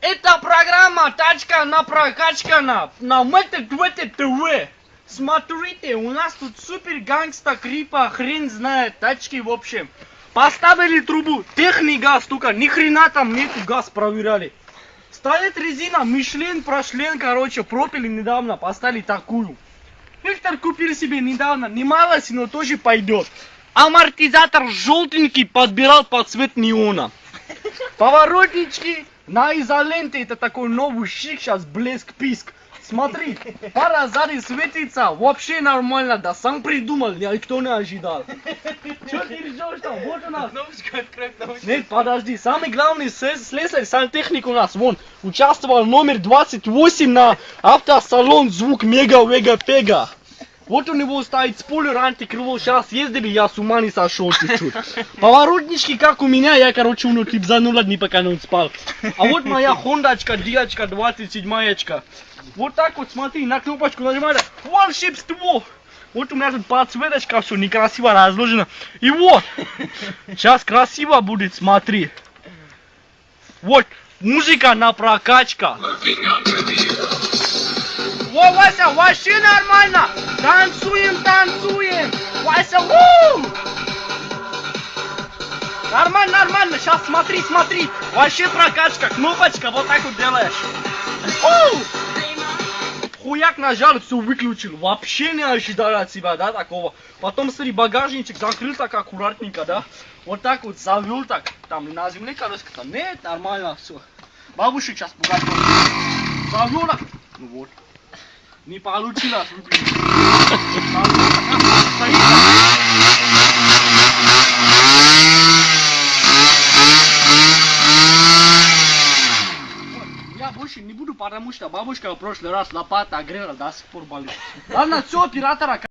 Это программа «Тачка на прокачка» на МТ-ТВ. Смотрите, у нас тут супер гангста крипа, хрен знает, тачки в общем. Поставили трубу, техник газ, только ни хрена там нету, газ проверяли. Стоит резина, Мишлен, прошлен, короче, пропили недавно, поставили такую. Виктор купил себе недавно, немалость, но тоже пойдет. Амортизатор желтенький подбирал под цвет неона. Поворотнички на изоленте, это такой новый шик, сейчас блеск-писк. Смотри, пара сзади светится, вообще нормально, да сам придумал, никто не ожидал. Что ты ждешь там? Вот у нас. Нет, подожди, самый главный слесарь, сантехник у нас, вон, участвовал номер 28 на автосалон звук мега-вега-пега. Вот у него стоит спойлер антикрыло, сейчас ездили, я с ума не сошел чуть-чуть. Поворотнички как у меня, я короче ну тип за 0 дней пока не спал. А вот моя хондачка, диачка, 27-ячка. Вот так вот смотри, на кнопочку нажимаю, волшебство. Вот у меня тут подсветочка, все некрасиво разложено. И вот, сейчас красиво будет, смотри. Вот, музыка на прокачка. О, Вася, вообще нормально! Танцуем, танцуем! Вася, уу! Нормально, нормально, сейчас смотри, смотри! Вообще прокачка, кнопочка, вот так вот делаешь. Уу! Хуяк нажал, все выключил. Вообще не ожидал от себя, да, такого. Потом, смотри, багажничек закрыл так аккуратненько, да. Вот так вот завел так. Там на земле колеска, там нет, нормально, все. Бабушка сейчас пугать. Завел так. Ну вот. Не получилось выключить. Я больше не буду, потому что бабушка в прошлый раз лопата огрела, до сих пор болит. Ладно, все, оператора.